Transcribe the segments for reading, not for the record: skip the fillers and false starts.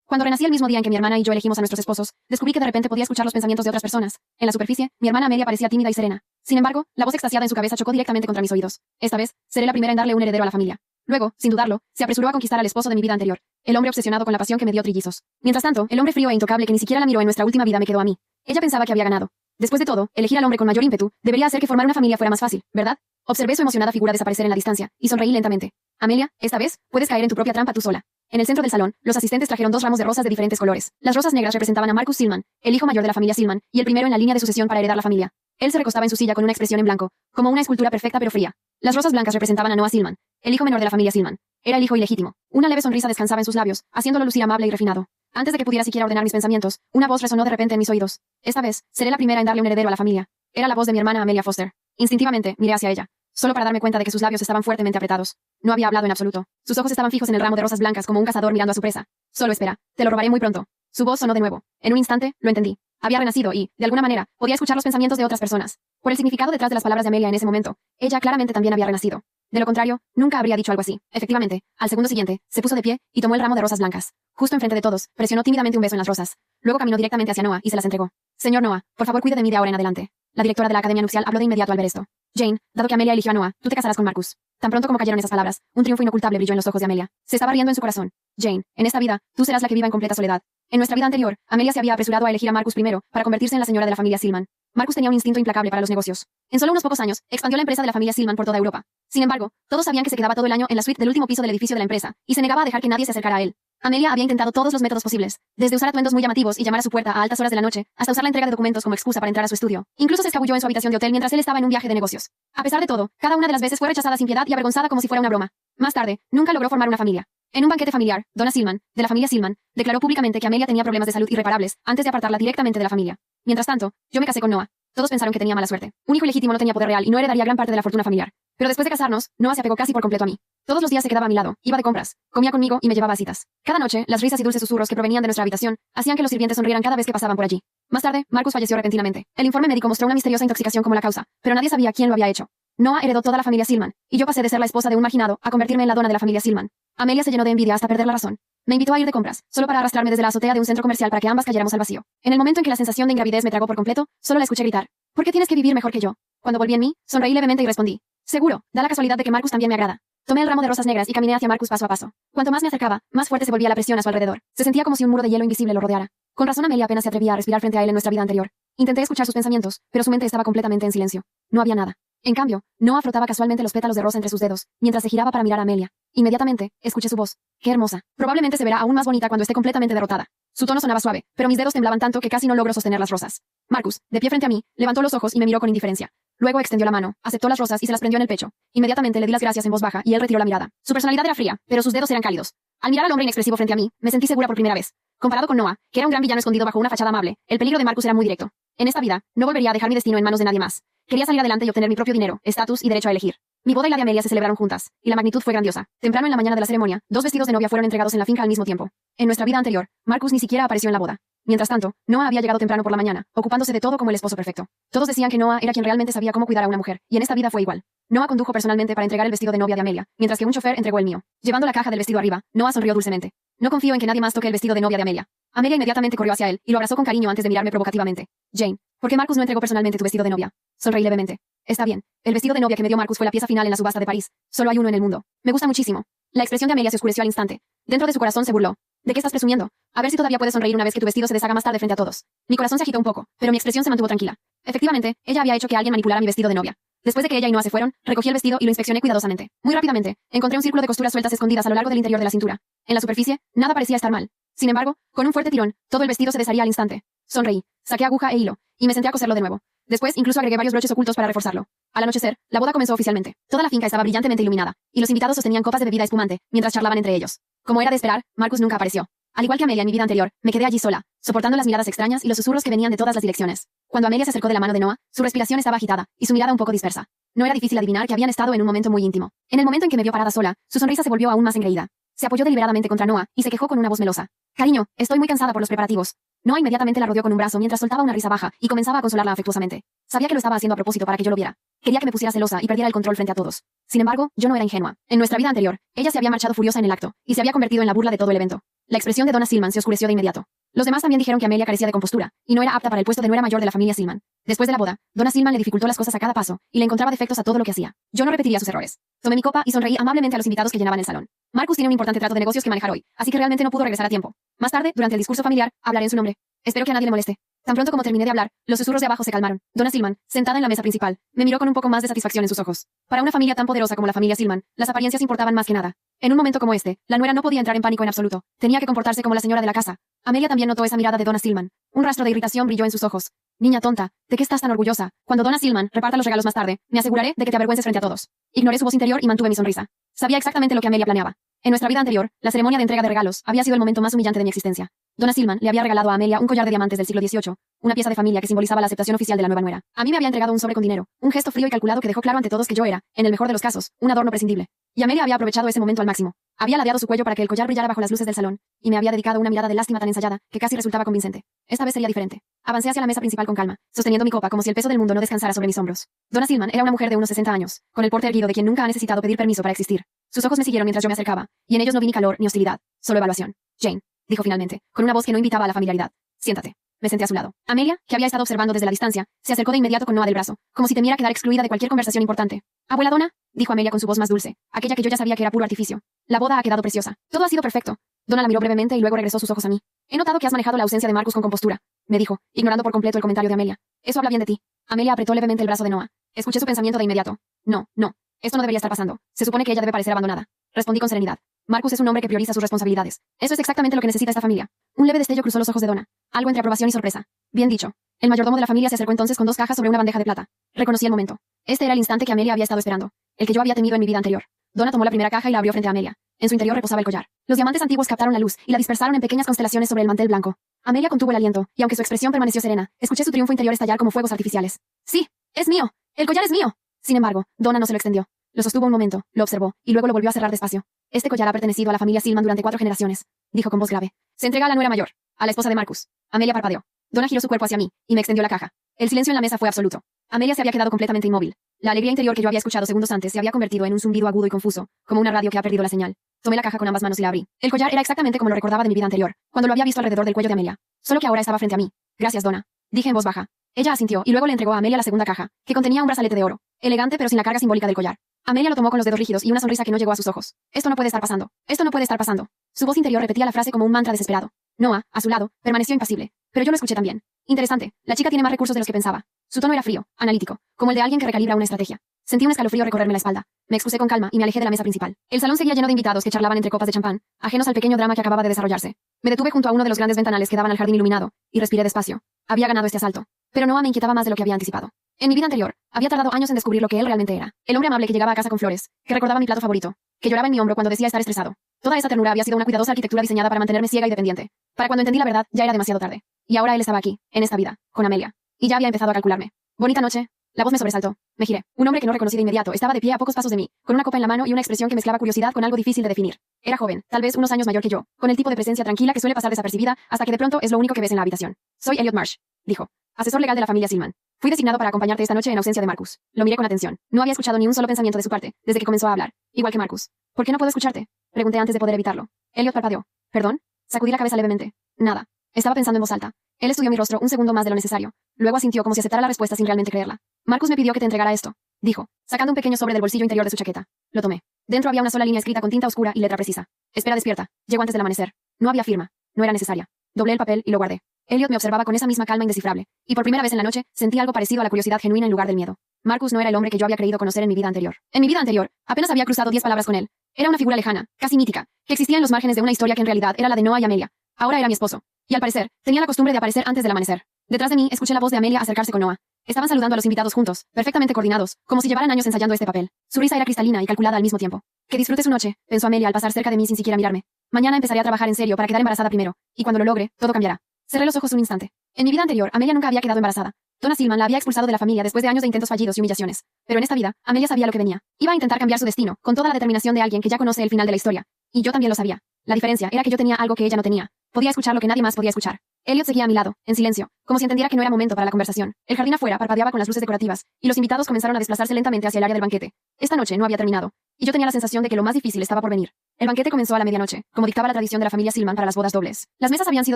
Cuando renací el mismo día en que mi hermana y yo elegimos a nuestros esposos, descubrí que de repente podía escuchar los pensamientos de otras personas. En la superficie, mi hermana Amelia parecía tímida y serena. Sin embargo, la voz extasiada en su cabeza chocó directamente contra mis oídos. Esta vez, seré la primera en darle un heredero a la familia. Luego, sin dudarlo, se apresuró a conquistar al esposo de mi vida anterior, el hombre obsesionado con la pasión que me dio trillizos. Mientras tanto, el hombre frío e intocable que ni siquiera la miró en nuestra última vida me quedó a mí. Ella pensaba que había ganado. Después de todo, elegir al hombre con mayor ímpetu debería hacer que formar una familia fuera más fácil, ¿verdad? Observé su emocionada figura desaparecer en la distancia, y sonreí lentamente. Amelia, esta vez, puedes caer en tu propia trampa tú sola. En el centro del salón, los asistentes trajeron 2 ramos de rosas de diferentes colores. Las rosas negras representaban a Marcus Silman, el hijo mayor de la familia Silman, y el primero en la línea de sucesión para heredar la familia. Él se recostaba en su silla con una expresión en blanco, como una escultura perfecta pero fría. Las rosas blancas representaban a Noah Silman, el hijo menor de la familia Silman. Era el hijo ilegítimo. Una leve sonrisa descansaba en sus labios, haciéndolo lucir amable y refinado. Antes de que pudiera siquiera ordenar mis pensamientos, una voz resonó de repente en mis oídos. Esta vez, seré la primera en darle un heredero a la familia. Era la voz de mi hermana Amelia Foster. Instintivamente, miré hacia ella, solo para darme cuenta de que sus labios estaban fuertemente apretados. No había hablado en absoluto. Sus ojos estaban fijos en el ramo de rosas blancas como un cazador mirando a su presa. Solo espera, te lo robaré muy pronto. Su voz sonó de nuevo. En un instante, lo entendí. Había renacido y, de alguna manera, podía escuchar los pensamientos de otras personas. Por el significado detrás de las palabras de Amelia en ese momento, ella claramente también había renacido. De lo contrario, nunca habría dicho algo así. Efectivamente, al segundo siguiente, se puso de pie y tomó el ramo de rosas blancas. Justo enfrente de todos, presionó tímidamente un beso en las rosas. Luego caminó directamente hacia Noah y se las entregó. Señor Noah, por favor cuide de mí de ahora en adelante. La directora de la Academia Nupcial habló de inmediato al ver esto. Jane, dado que Amelia eligió a Noah, tú te casarás con Marcus. Tan pronto como cayeron esas palabras, un triunfo inocultable brilló en los ojos de Amelia. Se estaba riendo en su corazón. Jane, en esta vida, tú serás la que viva en completa soledad. En nuestra vida anterior, Amelia se había apresurado a elegir a Marcus primero, para convertirse en la señora de la familia Silman. Marcus tenía un instinto implacable para los negocios. En solo unos pocos años, expandió la empresa de la familia Silman por toda Europa. Sin embargo, todos sabían que se quedaba todo el año en la suite del último piso del edificio de la empresa, y se negaba a dejar que nadie se acercara a él. Amelia había intentado todos los métodos posibles, desde usar atuendos muy llamativos y llamar a su puerta a altas horas de la noche, hasta usar la entrega de documentos como excusa para entrar a su estudio. Incluso se escabulló en su habitación de hotel mientras él estaba en un viaje de negocios. A pesar de todo, cada una de las veces fue rechazada sin piedad y avergonzada como si fuera una broma. Más tarde, nunca logró formar una familia. En un banquete familiar, Donna Silman, de la familia Silman, declaró públicamente que Amelia tenía problemas de salud irreparables antes de apartarla directamente de la familia. Mientras tanto, yo me casé con Noah. Todos pensaron que tenía mala suerte. Un hijo ilegítimo no tenía poder real y no heredaría gran parte de la fortuna familiar. Pero después de casarnos, Noah se apegó casi por completo a mí. Todos los días se quedaba a mi lado, iba de compras, comía conmigo y me llevaba a citas. Cada noche, las risas y dulces susurros que provenían de nuestra habitación hacían que los sirvientes sonrieran cada vez que pasaban por allí. Más tarde, Marcus falleció repentinamente. El informe médico mostró una misteriosa intoxicación como la causa, pero nadie sabía quién lo había hecho. Noah heredó toda la familia Silman, y yo pasé de ser la esposa de un marginado a convertirme en la dona de la familia Silman. Amelia se llenó de envidia hasta perder la razón. Me invitó a ir de compras, solo para arrastrarme desde la azotea de un centro comercial para que ambas cayéramos al vacío. En el momento en que la sensación de ingravidez me tragó por completo, solo la escuché gritar: ¿por qué tienes que vivir mejor que yo? Cuando volví en mí, sonreí levemente y respondí: seguro, da la casualidad de que Marcus también me agrada. Tomé el ramo de rosas negras y caminé hacia Marcus paso a paso. Cuanto más me acercaba, más fuerte se volvía la presión a su alrededor. Se sentía como si un muro de hielo invisible lo rodeara. Con razón Amelia apenas se atrevía a respirar frente a él en nuestra vida anterior. Intenté escuchar sus pensamientos, pero su mente estaba completamente en silencio. No había nada. En cambio, Noah frotaba casualmente los pétalos de rosa entre sus dedos, mientras se giraba para mirar a Amelia. Inmediatamente, escuché su voz. ¡Qué hermosa! Probablemente se verá aún más bonita cuando esté completamente derrotada. Su tono sonaba suave, pero mis dedos temblaban tanto que casi no logro sostener las rosas. Marcus, de pie frente a mí, levantó los ojos y me miró con indiferencia. Luego extendió la mano, aceptó las rosas y se las prendió en el pecho. Inmediatamente le di las gracias en voz baja y él retiró la mirada. Su personalidad era fría, pero sus dedos eran cálidos. Al mirar al hombre inexpresivo frente a mí, me sentí segura por primera vez. Comparado con Noah, que era un gran villano escondido bajo una fachada amable, el peligro de Marcus era muy directo. En esta vida, no volvería a dejar mi destino en manos de nadie más. Quería salir adelante y obtener mi propio dinero, estatus y derecho a elegir. Mi boda y la de Amelia se celebraron juntas, y la magnitud fue grandiosa. Temprano en la mañana de la ceremonia, 2 vestidos de novia fueron entregados en la finca al mismo tiempo. En nuestra vida anterior, Marcus ni siquiera apareció en la boda. Mientras tanto, Noah había llegado temprano por la mañana, ocupándose de todo como el esposo perfecto. Todos decían que Noah era quien realmente sabía cómo cuidar a una mujer, y en esta vida fue igual. Noah condujo personalmente para entregar el vestido de novia de Amelia, mientras que un chofer entregó el mío. Llevando la caja del vestido arriba, Noah sonrió dulcemente. No confío en que nadie más toque el vestido de novia de Amelia. Amelia inmediatamente corrió hacia él y lo abrazó con cariño antes de mirarme provocativamente. Jane, ¿por qué Marcus no entregó personalmente tu vestido de novia? Sonreí levemente. Está bien. El vestido de novia que me dio Marcus fue la pieza final en la subasta de París. Solo hay uno en el mundo. Me gusta muchísimo. La expresión de Amelia se oscureció al instante. Dentro de su corazón se burló. ¿De qué estás presumiendo? A ver si todavía puedes sonreír una vez que tu vestido se deshaga más tarde frente a todos. Mi corazón se agitó un poco, pero mi expresión se mantuvo tranquila. Efectivamente, ella había hecho que alguien manipulara mi vestido de novia. Después de que ella y Noah se fueron, recogí el vestido y lo inspeccioné cuidadosamente. Muy rápidamente, encontré un círculo de costuras sueltas escondidas a lo largo del interior de la cintura. En la superficie, nada parecía estar mal. Sin embargo, con un fuerte tirón, todo el vestido se desharía al instante. Sonreí, saqué aguja e hilo, y me senté a coserlo de nuevo. Después, incluso agregué varios broches ocultos para reforzarlo. Al anochecer, la boda comenzó oficialmente. Toda la finca estaba brillantemente iluminada, y los invitados sostenían copas de bebida espumante, mientras charlaban entre ellos. Como era de esperar, Marcus nunca apareció. Al igual que Amelia en mi vida anterior, me quedé allí sola, soportando las miradas extrañas y los susurros que venían de todas las direcciones. Cuando Amelia se acercó de la mano de Noah, su respiración estaba agitada, y su mirada un poco dispersa. No era difícil adivinar que habían estado en un momento muy íntimo. En el momento en que me vio parada sola, su sonrisa se volvió aún más engreída. Se apoyó deliberadamente contra Noah, y se quejó con una voz melosa. Cariño, estoy muy cansada por los preparativos. Noah inmediatamente la rodeó con un brazo mientras soltaba una risa baja, y comenzaba a consolarla afectuosamente. Sabía que lo estaba haciendo a propósito para que yo lo viera. Quería que me pusiera celosa y perdiera el control frente a todos. Sin embargo, yo no era ingenua. En nuestra vida anterior, ella se había marchado furiosa en el acto, y se había convertido en la burla de todo el evento. La expresión de Donna Silman se oscureció de inmediato. Los demás también dijeron que Amelia carecía de compostura, y no era apta para el puesto de nuera mayor de la familia Silman. Después de la boda, Donna Silman le dificultó las cosas a cada paso, y le encontraba defectos a todo lo que hacía. Yo no repetiría sus errores. Tomé mi copa y sonreí amablemente a los invitados que llenaban el salón. Marcus tiene un importante trato de negocios que manejar hoy, así que realmente no pudo regresar a tiempo. Más tarde, durante el discurso familiar, hablaré en su nombre. Espero que a nadie le moleste. Tan pronto como terminé de hablar, los susurros de abajo se calmaron. Donna Silman, sentada en la mesa principal, me miró con un poco más de satisfacción en sus ojos. Para una familia tan poderosa como la familia Silman, las apariencias importaban más que nada. En un momento como este, la nuera no podía entrar en pánico en absoluto. Tenía que comportarse como la señora de la casa. Amelia también notó esa mirada de Donna Silman. Un rastro de irritación brilló en sus ojos. Niña tonta, ¿de qué estás tan orgullosa? Cuando Donna Silman reparta los regalos más tarde, me aseguraré de que te avergüences frente a todos. Ignoré su voz interior y mantuve mi sonrisa. Sabía exactamente lo que Amelia planeaba. En nuestra vida anterior, la ceremonia de entrega de regalos había sido el momento más humillante de mi existencia. Donna Silman le había regalado a Amelia un collar de diamantes del siglo XVIII, una pieza de familia que simbolizaba la aceptación oficial de la nueva nuera. A mí me había entregado un sobre con dinero, un gesto frío y calculado que dejó claro ante todos que yo era, en el mejor de los casos, un adorno prescindible. Y Amelia había aprovechado ese momento al máximo. Había ladeado su cuello para que el collar brillara bajo las luces del salón, y me había dedicado una mirada de lástima tan ensayada que casi resultaba convincente. Esta vez sería diferente. Avancé hacia la mesa principal con calma, sosteniendo mi copa como si el peso del mundo no descansara sobre mis hombros. Donna Silman era una mujer de unos 60 años, con el porte erguido de quien nunca ha necesitado pedir permiso para existir. Sus ojos me siguieron mientras yo me acercaba, y en ellos no vi ni calor ni hostilidad, solo evaluación. Jane, dijo finalmente, con una voz que no invitaba a la familiaridad. Siéntate. Me senté a su lado. Amelia, que había estado observando desde la distancia, se acercó de inmediato con Noah del brazo, como si temiera quedar excluida de cualquier conversación importante. Abuela Donna, dijo Amelia con su voz más dulce, aquella que yo ya sabía que era puro artificio. La boda ha quedado preciosa. Todo ha sido perfecto. Donna la miró brevemente y luego regresó sus ojos a mí. He notado que has manejado la ausencia de Marcus con compostura, me dijo, ignorando por completo el comentario de Amelia. Eso habla bien de ti. Amelia apretó levemente el brazo de Noah. Escuché su pensamiento de inmediato. No, no. Esto no debería estar pasando. Se supone que ella debe parecer abandonada. Respondí con serenidad. Marcus es un hombre que prioriza sus responsabilidades. Eso es exactamente lo que necesita esta familia. Un leve destello cruzó los ojos de Donna. Algo entre aprobación y sorpresa. Bien dicho. El mayordomo de la familia se acercó entonces con 2 cajas sobre una bandeja de plata. Reconocí el momento. Este era el instante que Amelia había estado esperando. El que yo había temido en mi vida anterior. Donna tomó la primera caja y la abrió frente a Amelia. En su interior reposaba el collar. Los diamantes antiguos captaron la luz y la dispersaron en pequeñas constelaciones sobre el mantel blanco. Amelia contuvo el aliento, y aunque su expresión permaneció serena, escuché su triunfo interior estallar como fuegos artificiales. Sí, es mío. El collar es mío. Sin embargo, Donna no se lo extendió. Lo sostuvo un momento, lo observó, y luego lo volvió a cerrar despacio. Este collar ha pertenecido a la familia Silman durante 4 generaciones, dijo con voz grave. Se entrega a la nuera mayor, a la esposa de Marcus. Amelia parpadeó. Donna giró su cuerpo hacia mí, y me extendió la caja. El silencio en la mesa fue absoluto. Amelia se había quedado completamente inmóvil. La alegría interior que yo había escuchado segundos antes se había convertido en un zumbido agudo y confuso, como una radio que ha perdido la señal. Tomé la caja con ambas manos y la abrí. El collar era exactamente como lo recordaba de mi vida anterior, cuando lo había visto alrededor del cuello de Amelia. Solo que ahora estaba frente a mí. Gracias, Donna. Dije en voz baja. Ella asintió y luego le entregó a Amelia la segunda caja, que contenía un brazalete de oro, elegante pero sin la carga simbólica del collar. Amelia lo tomó con los dedos rígidos y una sonrisa que no llegó a sus ojos. Esto no puede estar pasando. Esto no puede estar pasando. Su voz interior repetía la frase como un mantra desesperado. Noah, a su lado, permaneció impasible. Pero yo lo escuché también. Interesante. La chica tiene más recursos de los que pensaba. Su tono era frío, analítico, como el de alguien que recalibra una estrategia. Sentí un escalofrío recorrerme la espalda. Me excusé con calma y me alejé de la mesa principal. El salón seguía lleno de invitados que charlaban entre copas de champán, ajenos al pequeño drama que acababa de desarrollarse. Me detuve junto a uno de los grandes ventanales que daban al jardín iluminado, y respiré despacio. Había ganado este asalto. Pero Noah me inquietaba más de lo que había anticipado. En mi vida anterior, había tardado años en descubrir lo que él realmente era. El hombre amable que llegaba a casa con flores, que recordaba mi plato favorito, que lloraba en mi hombro cuando decía estar estresado. Toda esa ternura había sido una cuidadosa arquitectura diseñada para mantenerme ciega y dependiente. Para cuando entendí la verdad, ya era demasiado tarde. Y ahora él estaba aquí, en esta vida, con Amelia. Y ya había empezado a calcularme. Bonita noche. La voz me sobresaltó. Me giré. Un hombre que no reconocí de inmediato estaba de pie a pocos pasos de mí, con una copa en la mano y una expresión que mezclaba curiosidad con algo difícil de definir. Era joven, tal vez unos años mayor que yo, con el tipo de presencia tranquila que suele pasar desapercibida hasta que de pronto es lo único que ves en la habitación. Soy Elliot Marsh, dijo. Asesor legal de la familia Silman. Fui designado para acompañarte esta noche en ausencia de Marcus. Lo miré con atención. No había escuchado ni un solo pensamiento de su parte, desde que comenzó a hablar. Igual que Marcus. ¿Por qué no puedo escucharte? Pregunté antes de poder evitarlo. Elliot parpadeó. ¿Perdón? Sacudí la cabeza levemente. Nada. Estaba pensando en voz alta. Él estudió mi rostro un segundo más de lo necesario. Luego asintió como si aceptara la respuesta sin realmente creerla. Marcus me pidió que te entregara esto, dijo, sacando un pequeño sobre del bolsillo interior de su chaqueta. Lo tomé. Dentro había una sola línea escrita con tinta oscura y letra precisa. Espera despierta. Llegó antes del amanecer. No había firma. No era necesaria. Doblé el papel y lo guardé. Elliot me observaba con esa misma calma indescifrable, y por primera vez en la noche sentí algo parecido a la curiosidad genuina en lugar del miedo. Marcus no era el hombre que yo había creído conocer en mi vida anterior. En mi vida anterior, apenas había cruzado 10 palabras con él. Era una figura lejana, casi mítica, que existía en los márgenes de una historia que en realidad era la de Noah y Amelia. Ahora era mi esposo. Y al parecer, tenía la costumbre de aparecer antes del amanecer. Detrás de mí, escuché la voz de Amelia acercarse con Noah. Estaban saludando a los invitados juntos, perfectamente coordinados, como si llevaran años ensayando este papel. Su risa era cristalina y calculada al mismo tiempo. Que disfrute su noche, pensó Amelia al pasar cerca de mí sin siquiera mirarme. Mañana empezaré a trabajar en serio para quedar embarazada primero, y cuando lo logre, todo cambiará. Cerré los ojos un instante. En mi vida anterior, Amelia nunca había quedado embarazada. Donna Silman la había expulsado de la familia después de años de intentos fallidos y humillaciones. Pero en esta vida, Amelia sabía lo que venía. Iba a intentar cambiar su destino, con toda la determinación de alguien que ya conoce el final de la historia. Y yo también lo sabía. La diferencia era que yo tenía algo que ella no tenía. Podía escuchar lo que nadie más podía escuchar. Elliot seguía a mi lado, en silencio, como si entendiera que no era momento para la conversación. El jardín afuera parpadeaba con las luces decorativas, y los invitados comenzaron a desplazarse lentamente hacia el área del banquete. Esta noche no había terminado, y yo tenía la sensación de que lo más difícil estaba por venir. El banquete comenzó a la medianoche, como dictaba la tradición de la familia Silman para las bodas dobles. Las mesas habían sido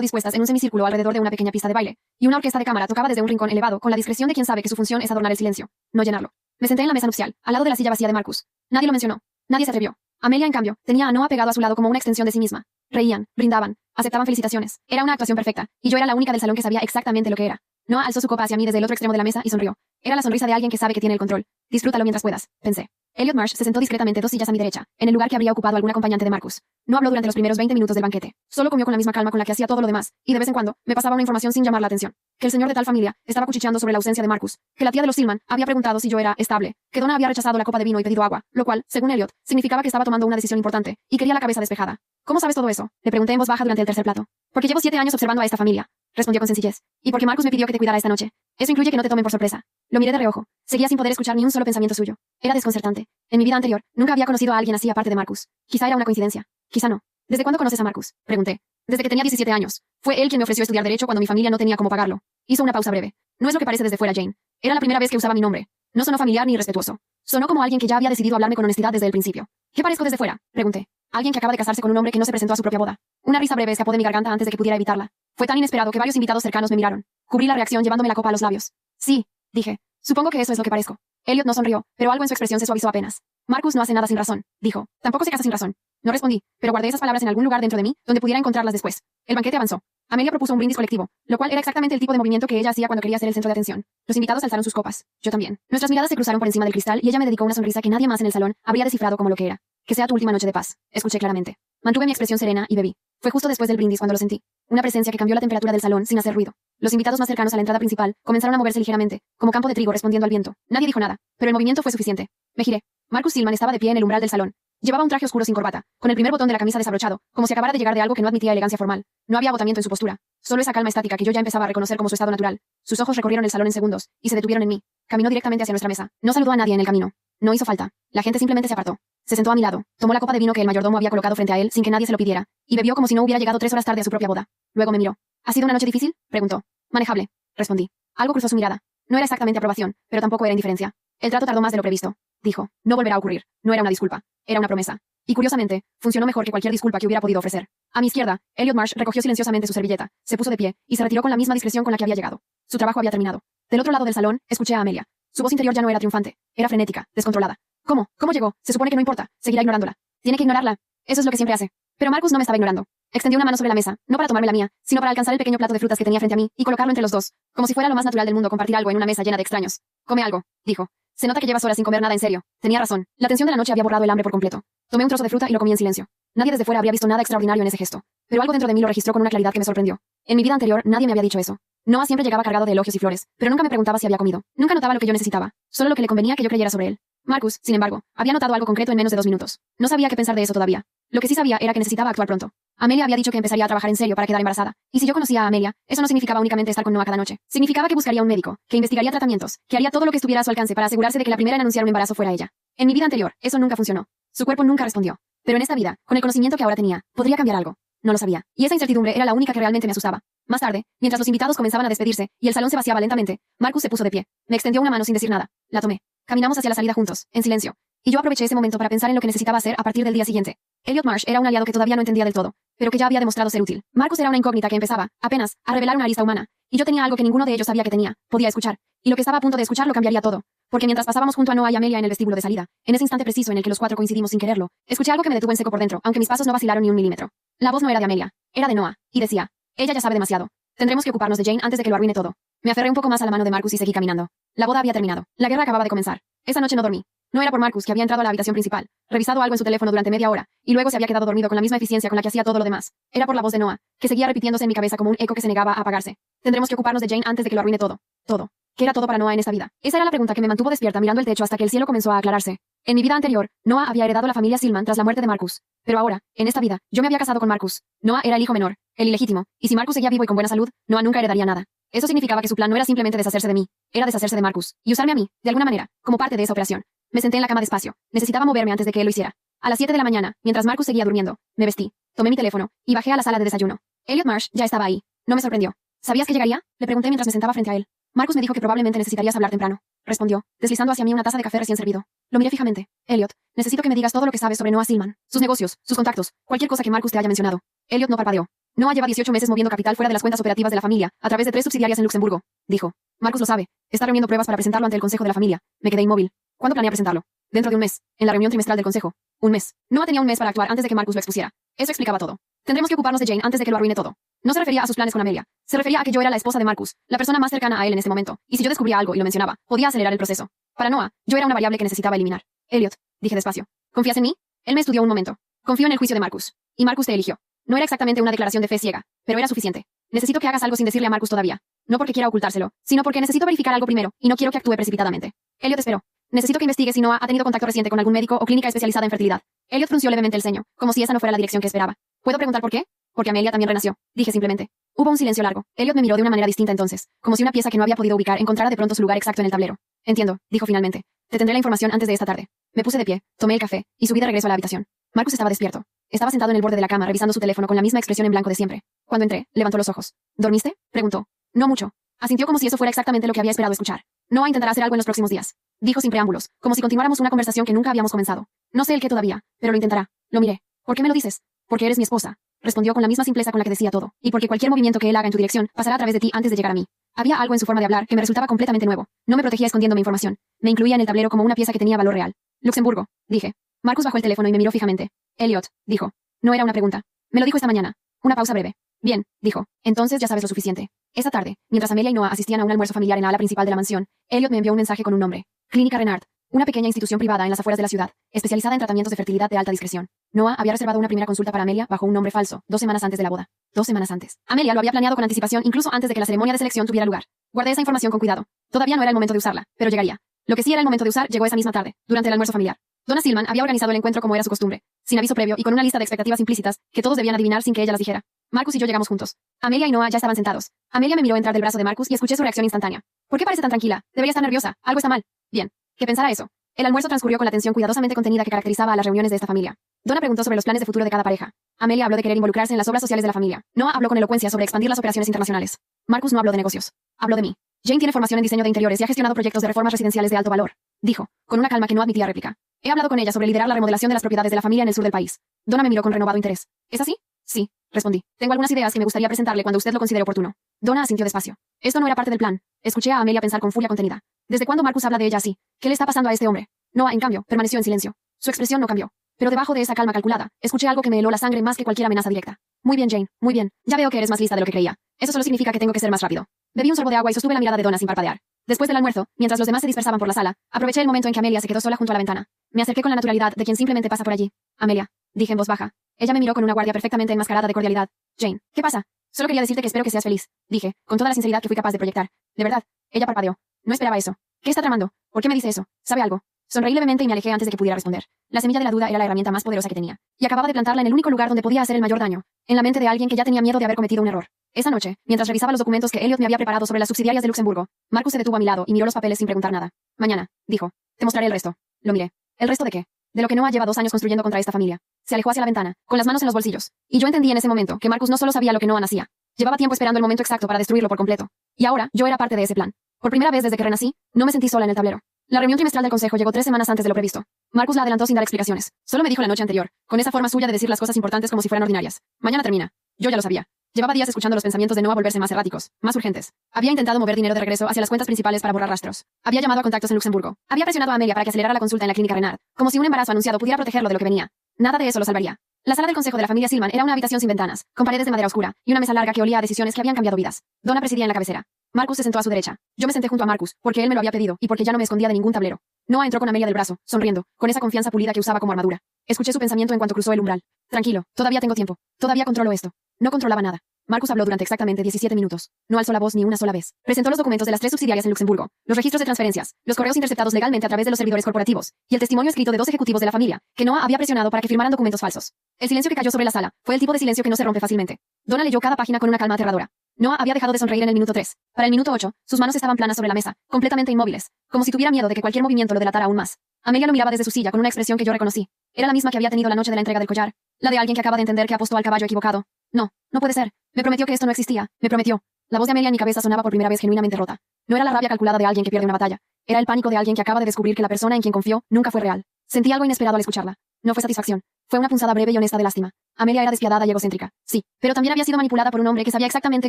dispuestas en un semicírculo alrededor de una pequeña pista de baile, y una orquesta de cámara tocaba desde un rincón elevado con la discreción de quien sabe que su función es adornar el silencio, no llenarlo. Me senté en la mesa nupcial, al lado de la silla vacía de Marcus. Nadie lo mencionó. Nadie se atrevió. Amelia, en cambio, tenía a Noah pegado a su lado como una extensión de sí misma. Reían, brindaban, aceptaban felicitaciones. Era una actuación perfecta, y yo era la única del salón que sabía exactamente lo que era. Noah alzó su copa hacia mí desde el otro extremo de la mesa y sonrió. Era la sonrisa de alguien que sabe que tiene el control. Disfrútalo mientras puedas, pensé. Elliot Marsh se sentó discretamente 2 sillas a mi derecha, en el lugar que habría ocupado algún acompañante de Marcus. No habló durante los primeros 20 minutos del banquete. Solo comió con la misma calma con la que hacía todo lo demás, y de vez en cuando me pasaba una información sin llamar la atención. Que el señor de tal familia estaba cuchicheando sobre la ausencia de Marcus, que la tía de los Silman había preguntado si yo era estable, que Donna había rechazado la copa de vino y pedido agua, lo cual, según Elliot, significaba que estaba tomando una decisión importante, y quería la cabeza despejada. ¿Cómo sabes todo eso?, le pregunté en voz baja durante el tercer plato. Porque llevo 7 años observando a esta familia, respondió con sencillez. Y porque Marcus me pidió que te cuidara esta noche. Eso incluye que no te tomen por sorpresa. Lo miré de reojo. Seguía sin poder escuchar ni un solo pensamiento suyo. Era desconcertante. En mi vida anterior, nunca había conocido a alguien así aparte de Marcus. Quizá era una coincidencia. Quizá no. ¿Desde cuándo conoces a Marcus?, pregunté. Desde que tenía 17 años. Fue él quien me ofreció estudiar derecho cuando mi familia no tenía cómo pagarlo. Hizo una pausa breve. No es lo que parece desde fuera, Jane. Era la primera vez que usaba mi nombre. No sonó familiar ni irrespetuoso. Sonó como alguien que ya había decidido hablarme con honestidad desde el principio. ¿Qué parezco desde fuera?, pregunté. Alguien que acaba de casarse con un hombre que no se presentó a su propia boda. Una risa breve escapó de mi garganta antes de que pudiera evitarla. Fue tan inesperado que varios invitados cercanos me miraron. Cubrí la reacción llevándome la copa a los labios. Sí, dije. Supongo que eso es lo que parezco. Elliot no sonrió, pero algo en su expresión se suavizó apenas. Marcus no hace nada sin razón, dijo. Tampoco se casa sin razón. No respondí, pero guardé esas palabras en algún lugar dentro de mí, donde pudiera encontrarlas después. El banquete avanzó. Amelia propuso un brindis colectivo, lo cual era exactamente el tipo de movimiento que ella hacía cuando quería ser el centro de atención. Los invitados alzaron sus copas. Yo también. Nuestras miradas se cruzaron por encima del cristal y ella me dedicó una sonrisa que nadie más en el salón habría descifrado como lo que era. Que sea tu última noche de paz, escuché claramente. Mantuve mi expresión serena y bebí. Fue justo después del brindis cuando lo sentí. Una presencia que cambió la temperatura del salón sin hacer ruido. Los invitados más cercanos a la entrada principal comenzaron a moverse ligeramente, como campo de trigo respondiendo al viento. Nadie dijo nada, pero el movimiento fue suficiente. Me giré. Marcus Silman estaba de pie en el umbral del salón. Llevaba un traje oscuro sin corbata, con el primer botón de la camisa desabrochado, como si acabara de llegar de algo que no admitía elegancia formal. No había agotamiento en su postura, solo esa calma estática que yo ya empezaba a reconocer como su estado natural. Sus ojos recorrieron el salón en segundos, y se detuvieron en mí. Caminó directamente hacia nuestra mesa. No saludó a nadie en el camino. No hizo falta. La gente simplemente se apartó. Se sentó a mi lado, tomó la copa de vino que el mayordomo había colocado frente a él sin que nadie se lo pidiera, y bebió como si no hubiera llegado 3 horas tarde a su propia boda. Luego me miró. ¿Ha sido una noche difícil?, preguntó. Manejable, respondí. Algo cruzó su mirada. No era exactamente aprobación, pero tampoco era indiferencia. El trato tardó más de lo previsto, dijo. No volverá a ocurrir. No era una disculpa. Era una promesa. Y curiosamente, funcionó mejor que cualquier disculpa que hubiera podido ofrecer. A mi izquierda, Elliot Marsh recogió silenciosamente su servilleta, se puso de pie, y se retiró con la misma discreción con la que había llegado. Su trabajo había terminado. Del otro lado del salón, escuché a Amelia. Su voz interior ya no era triunfante. Era frenética, descontrolada. ¿Cómo? ¿Cómo llegó? Se supone que no importa. Seguirá ignorándola. Tiene que ignorarla. Eso es lo que siempre hace. Pero Marcus no me estaba ignorando. Extendió una mano sobre la mesa, no para tomarme la mía, sino para alcanzar el pequeño plato de frutas que tenía frente a mí y colocarlo entre los dos, como si fuera lo más natural del mundo compartir algo en una mesa llena de extraños. Come algo, dijo. Se nota que llevas horas sin comer nada en serio. Tenía razón. La tensión de la noche había borrado el hambre por completo. Tomé un trozo de fruta y lo comí en silencio. Nadie desde fuera habría visto nada extraordinario en ese gesto, pero algo dentro de mí lo registró con una claridad que me sorprendió. En mi vida anterior nadie me había dicho eso. Noah siempre llegaba cargado de elogios y flores, pero nunca me preguntaba si había comido. Nunca notaba lo que yo necesitaba, solo lo que le convenía que yo creyera sobre él. Marcus, sin embargo, había notado algo concreto en menos de 2 minutos. No sabía qué pensar de eso todavía. Lo que sí sabía era que necesitaba actuar pronto. Amelia había dicho que empezaría a trabajar en serio para quedar embarazada. Y si yo conocía a Amelia, eso no significaba únicamente estar con Noah cada noche. Significaba que buscaría un médico, que investigaría tratamientos, que haría todo lo que estuviera a su alcance para asegurarse de que la primera en anunciar un embarazo fuera ella. En mi vida anterior, eso nunca funcionó. Su cuerpo nunca respondió. Pero en esta vida, con el conocimiento que ahora tenía, podría cambiar algo. No lo sabía. Y esa incertidumbre era la única que realmente me asustaba. Más tarde, mientras los invitados comenzaban a despedirse y el salón se vaciaba lentamente, Marcus se puso de pie. Me extendió una mano sin decir nada. La tomé. Caminamos hacia la salida juntos, en silencio. Y yo aproveché ese momento para pensar en lo que necesitaba hacer a partir del día siguiente. Elliot Marsh era un aliado que todavía no entendía del todo, pero que ya había demostrado ser útil. Marcus era una incógnita que empezaba, apenas, a revelar una arista humana. Y yo tenía algo que ninguno de ellos sabía que tenía. Podía escuchar. Y lo que estaba a punto de escuchar lo cambiaría todo. Porque mientras pasábamos junto a Noah y Amelia en el vestíbulo de salida, en ese instante preciso en el que los 4 coincidimos sin quererlo, escuché algo que me detuvo en seco por dentro, aunque mis pasos no vacilaron ni un milímetro. La voz no era de Amelia, era de Noah, y decía, ella ya sabe demasiado. Tendremos que ocuparnos de Jane antes de que lo arruine todo. Me aferré un poco más a la mano de Marcus y seguí caminando. La boda había terminado. La guerra acababa de comenzar. Esa noche no dormí. No era por Marcus, que había entrado a la habitación principal, revisado algo en su teléfono durante media hora, y luego se había quedado dormido con la misma eficiencia con la que hacía todo lo demás. Era por la voz de Noah, que seguía repitiéndose en mi cabeza como un eco que se negaba a apagarse. Tendremos que ocuparnos de Jane antes de que lo arruine todo. Todo. ¿Qué era todo para Noah en esta vida? Esa era la pregunta que me mantuvo despierta mirando el techo hasta que el cielo comenzó a aclararse. En mi vida anterior, Noah había heredado la familia Silman tras la muerte de Marcus. Pero ahora, en esta vida, yo me había casado con Marcus. Noah era el hijo menor, el ilegítimo, y si Marcus seguía vivo y con buena salud, Noah nunca heredaría nada. Eso significaba que su plan no era simplemente deshacerse de mí, era deshacerse de Marcus, y usarme a mí, de alguna manera, como parte de esa operación. Me senté en la cama despacio. Necesitaba moverme antes de que él lo hiciera. A las 7 de la mañana, mientras Marcus seguía durmiendo, me vestí, tomé mi teléfono, y bajé a la sala de desayuno. Elliot Marsh ya estaba ahí. No me sorprendió. ¿Sabías que llegaría? Le pregunté mientras me sentaba frente a él. Marcus me dijo que probablemente necesitarías hablar temprano. Respondió, deslizando hacia mí una taza de café recién servido. Lo miré fijamente. Elliot, necesito que me digas todo lo que sabes sobre Noah Silman, sus negocios, sus contactos, cualquier cosa que Marcus te haya mencionado. Elliot no parpadeó. Noah lleva 18 meses moviendo capital fuera de las cuentas operativas de la familia, a través de 3 subsidiarias en Luxemburgo, dijo. Marcus lo sabe. Está reuniendo pruebas para presentarlo ante el consejo de la familia. Me quedé inmóvil. ¿Cuándo planea presentarlo? Dentro de un mes, en la reunión trimestral del consejo. Un mes. Noah tenía un mes para actuar antes de que Marcus lo expusiera. Eso explicaba todo. Tendremos que ocuparnos de Jane antes de que lo arruine todo. No se refería a sus planes con Amelia. Se refería a que yo era la esposa de Marcus, la persona más cercana a él en ese momento, y si yo descubría algo y lo mencionaba, podía acelerar el proceso. Para Noah, yo era una variable que necesitaba eliminar. Elliot, dije despacio. ¿Confías en mí? Él me estudió un momento. Confío en el juicio de Marcus. Y Marcus te eligió. No era exactamente una declaración de fe ciega, pero era suficiente. Necesito que hagas algo sin decirle a Marcus todavía. No porque quiera ocultárselo, sino porque necesito verificar algo primero, y no quiero que actúe precipitadamente. Elliot esperó. Necesito que investigues si Noah ha tenido contacto reciente con algún médico o clínica especializada en fertilidad. Elliot frunció levemente el ceño, como si esa no fuera la dirección que esperaba. ¿Puedo preguntar por qué? Porque Amelia también renació, dije simplemente. Hubo un silencio largo. Elliot me miró de una manera distinta entonces, como si una pieza que no había podido ubicar encontrara de pronto su lugar exacto en el tablero. Entiendo, dijo finalmente. Te tendré la información antes de esta tarde. Me puse de pie, tomé el café, y subí de regreso a la habitación. Marcus estaba despierto. Estaba sentado en el borde de la cama revisando su teléfono con la misma expresión en blanco de siempre. Cuando entré, levantó los ojos. ¿Dormiste? Preguntó. No mucho. Asintió como si eso fuera exactamente lo que había esperado escuchar. Noah intentará hacer algo en los próximos días. Dijo sin preámbulos, como si continuáramos una conversación que nunca habíamos comenzado. No sé el qué todavía, pero lo intentará. Lo miré. ¿Por qué me lo dices? Porque eres mi esposa. Respondió con la misma simpleza con la que decía todo, y porque cualquier movimiento que él haga en tu dirección pasará a través de ti antes de llegar a mí. Había algo en su forma de hablar que me resultaba completamente nuevo. No me protegía escondiéndome información. Me incluía en el tablero como una pieza que tenía valor real. Luxemburgo, dije. Marcus bajó el teléfono y me miró fijamente. Elliot, dijo. No era una pregunta. Me lo dijo esta mañana. Una pausa breve. Bien, dijo. Entonces ya sabes lo suficiente. Esa tarde, mientras Amelia y Noah asistían a un almuerzo familiar en la ala principal de la mansión, Elliot me envió un mensaje con un nombre. Clínica Renard. Una pequeña institución privada en las afueras de la ciudad, especializada en tratamientos de fertilidad de alta discreción. Noah había reservado una primera consulta para Amelia bajo un nombre falso, 2 semanas antes de la boda. 2 semanas antes. Amelia lo había planeado con anticipación incluso antes de que la ceremonia de selección tuviera lugar. Guardé esa información con cuidado. Todavía no era el momento de usarla, pero llegaría. Lo que sí era el momento de usar llegó esa misma tarde, durante el almuerzo familiar. Donna Silman había organizado el encuentro como era su costumbre, sin aviso previo y con una lista de expectativas implícitas que todos debían adivinar sin que ella las dijera. Marcus y yo llegamos juntos. Amelia y Noah ya estaban sentados. Amelia me miró entrar del brazo de Marcus y escuché su reacción instantánea. ¿Por qué parece tan tranquila? Debería estar nerviosa. Algo está mal. Bien. Que pensara eso. El almuerzo transcurrió con la tensión cuidadosamente contenida que caracterizaba a las reuniones de esta familia. Donna preguntó sobre los planes de futuro de cada pareja. Amelia habló de querer involucrarse en las obras sociales de la familia. Noah habló con elocuencia sobre expandir las operaciones internacionales. Marcus no habló de negocios. Habló de mí. Jane tiene formación en diseño de interiores y ha gestionado proyectos de reformas residenciales de alto valor. Dijo, con una calma que no admitía réplica. He hablado con ella sobre liderar la remodelación de las propiedades de la familia en el sur del país. Donna me miró con renovado interés. ¿Es así? Sí, respondí. Tengo algunas ideas que me gustaría presentarle cuando usted lo considere oportuno. Donna asintió despacio. Esto no era parte del plan. Escuché a Amelia pensar con furia contenida. ¿Desde cuándo Marcus habla de ella así? ¿Qué le está pasando a este hombre? Noah, en cambio, permaneció en silencio. Su expresión no cambió. Pero debajo de esa calma calculada, escuché algo que me heló la sangre más que cualquier amenaza directa. Muy bien, Jane, muy bien. Ya veo que eres más lista de lo que creía. Eso solo significa que tengo que ser más rápido. Bebí un sorbo de agua y sostuve la mirada de Donna sin parpadear. Después del almuerzo, mientras los demás se dispersaban por la sala, aproveché el momento en que Amelia se quedó sola junto a la ventana. Me acerqué con la naturalidad de quien simplemente pasa por allí. Amelia, dije en voz baja. Ella me miró con una guardia perfectamente enmascarada de cordialidad. Jane, ¿qué pasa? Solo quería decirte que espero que seas feliz, dije, con toda la sinceridad que fui capaz de proyectar. De verdad. Ella parpadeó. No esperaba eso. ¿Qué está tramando? ¿Por qué me dice eso? ¿Sabe algo? Sonreí levemente y me alejé antes de que pudiera responder. La semilla de la duda era la herramienta más poderosa que tenía, y acababa de plantarla en el único lugar donde podía hacer el mayor daño, en la mente de alguien que ya tenía miedo de haber cometido un error. Esa noche, mientras revisaba los documentos que Elliot me había preparado sobre las subsidiarias de Luxemburgo, Marcus se detuvo a mi lado y miró los papeles sin preguntar nada. Mañana, dijo. Te mostraré el resto. Lo miré. ¿El resto de qué? De lo que Noah lleva 2 años construyendo contra esta familia. Se alejó hacia la ventana, con las manos en los bolsillos. Y yo entendí en ese momento que Marcus no solo sabía lo que Noah hacía. Llevaba tiempo esperando el momento exacto para destruirlo por completo. Y ahora, yo era parte de ese plan. Por primera vez desde que renací, no me sentí sola en el tablero. La reunión trimestral del consejo llegó 3 semanas antes de lo previsto. Marcus la adelantó sin dar explicaciones. Solo me dijo la noche anterior, con esa forma suya de decir las cosas importantes como si fueran ordinarias. Mañana termina. Yo ya lo sabía. Llevaba días escuchando los pensamientos de Noah volverse más erráticos, más urgentes. Había intentado mover dinero de regreso hacia las cuentas principales para borrar rastros. Había llamado a contactos en Luxemburgo. Había presionado a Amelia para que acelerara la consulta en la clínica Renard, como si un embarazo anunciado pudiera protegerlo de lo que venía. Nada de eso lo salvaría. La sala del consejo de la familia Silman era una habitación sin ventanas, con paredes de madera oscura, y una mesa larga que olía a decisiones que habían cambiado vidas. Donna presidía en la cabecera. Marcus se sentó a su derecha. Yo me senté junto a Marcus, porque él me lo había pedido, y porque ya no me escondía de ningún tablero. Noah entró con Amelia del brazo, sonriendo, con esa confianza pulida que usaba como armadura. Escuché su pensamiento en cuanto cruzó el umbral. Tranquilo, todavía tengo tiempo. Todavía controlo esto. No controlaba nada. Marcus habló durante exactamente 17 minutos. No alzó la voz ni una sola vez. Presentó los documentos de las 3 subsidiarias en Luxemburgo, los registros de transferencias, los correos interceptados legalmente a través de los servidores corporativos, y el testimonio escrito de 2 ejecutivos de la familia, que Noah había presionado para que firmaran documentos falsos. El silencio que cayó sobre la sala fue el tipo de silencio que no se rompe fácilmente. Donna leyó cada página con una calma aterradora. Noah había dejado de sonreír en el minuto 3. Para el minuto 8, sus manos estaban planas sobre la mesa, completamente inmóviles, como si tuviera miedo de que cualquier movimiento lo delatara aún más. Amelia lo miraba desde su silla con una expresión que yo reconocí. Era la misma que había tenido la noche de la entrega del collar, la de alguien que acaba de entender que apostó al caballo equivocado. No, no puede ser. Me prometió que esto no existía. Me prometió. La voz de Amelia en mi cabeza sonaba por primera vez genuinamente rota. No era la rabia calculada de alguien que pierde una batalla. Era el pánico de alguien que acaba de descubrir que la persona en quien confió nunca fue real. Sentí algo inesperado al escucharla. No fue satisfacción. Fue una punzada breve y honesta de lástima. Amelia era despiadada y egocéntrica. Sí, pero también había sido manipulada por un hombre que sabía exactamente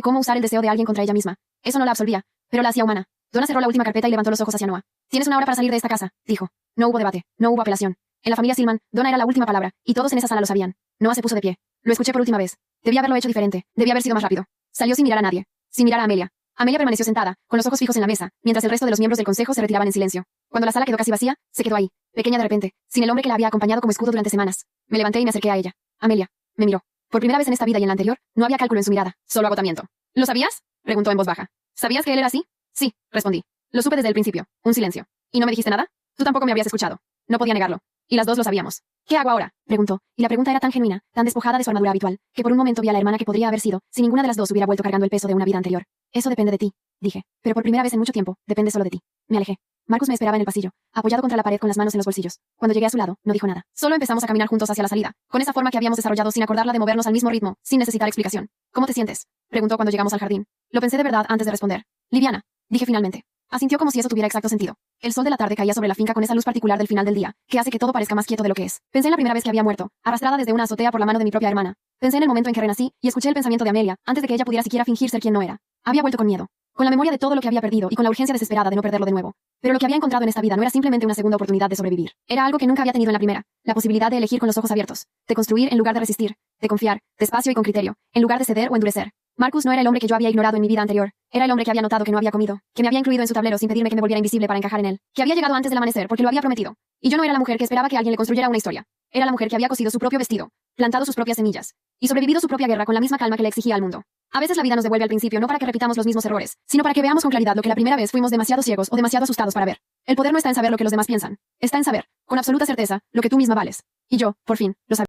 cómo usar el deseo de alguien contra ella misma. Eso no la absolvía, pero la hacía humana. Donna cerró la última carpeta y levantó los ojos hacia Noah. Tienes una hora para salir de esta casa, dijo. No hubo debate, no hubo apelación. En la familia Silman, Donna era la última palabra, y todos en esa sala lo sabían. Noah se puso de pie. Lo escuché por última vez. Debía haberlo hecho diferente. Debía haber sido más rápido. Salió sin mirar a nadie. Sin mirar a Amelia. Amelia permaneció sentada, con los ojos fijos en la mesa, mientras el resto de los miembros del consejo se retiraban en silencio. Cuando la sala quedó casi vacía, se quedó ahí, pequeña de repente, sin el hombre que la había acompañado como escudo durante semanas. Me levanté y me acerqué a ella. Amelia. Me miró. Por primera vez en esta vida y en la anterior, no había cálculo en su mirada, solo agotamiento. ¿Lo sabías? Preguntó en voz baja. ¿Sabías que él era así? Sí, respondí. Lo supe desde el principio. Un silencio. ¿Y no me dijiste nada? Tú tampoco me habías escuchado. No podía negarlo. Y las dos lo sabíamos. ¿Qué hago ahora? Preguntó, y la pregunta era tan genuina, tan despojada de su armadura habitual, que por un momento vi a la hermana que podría haber sido, si ninguna de las dos hubiera vuelto cargando el peso de una vida anterior. Eso depende de ti, dije. Pero por primera vez en mucho tiempo, depende solo de ti. Me alejé. Marcus me esperaba en el pasillo, apoyado contra la pared con las manos en los bolsillos. Cuando llegué a su lado, no dijo nada. Solo empezamos a caminar juntos hacia la salida, con esa forma que habíamos desarrollado sin acordarla de movernos al mismo ritmo, sin necesitar explicación. ¿Cómo te sientes? Preguntó cuando llegamos al jardín. Lo pensé de verdad antes de responder. Liviana, dije finalmente. Asintió como si eso tuviera exacto sentido. El sol de la tarde caía sobre la finca con esa luz particular del final del día, que hace que todo parezca más quieto de lo que es. Pensé en la primera vez que había muerto, arrastrada desde una azotea por la mano de mi propia hermana. Pensé en el momento en que renací, y escuché el pensamiento de Amelia, antes de que ella pudiera siquiera fingir ser quien no era. Había vuelto con miedo, con la memoria de todo lo que había perdido y con la urgencia desesperada de no perderlo de nuevo. Pero lo que había encontrado en esta vida no era simplemente una segunda oportunidad de sobrevivir. Era algo que nunca había tenido en la primera, la posibilidad de elegir con los ojos abiertos, de construir en lugar de resistir, de confiar, despacio y con criterio, en lugar de ceder o endurecer. Marcus no era el hombre que yo había ignorado en mi vida anterior. Era el hombre que había notado que no había comido, que me había incluido en su tablero sin pedirme que me volviera invisible para encajar en él, que había llegado antes del amanecer porque lo había prometido. Y yo no era la mujer que esperaba que alguien le construyera una historia. Era la mujer que había cosido su propio vestido, plantado sus propias semillas, y sobrevivido su propia guerra con la misma calma que le exigía al mundo. A veces la vida nos devuelve al principio no para que repitamos los mismos errores, sino para que veamos con claridad lo que la primera vez fuimos demasiado ciegos o demasiado asustados para ver. El poder no está en saber lo que los demás piensan. Está en saber, con absoluta certeza, lo que tú misma vales. Y yo, por fin, lo sabía.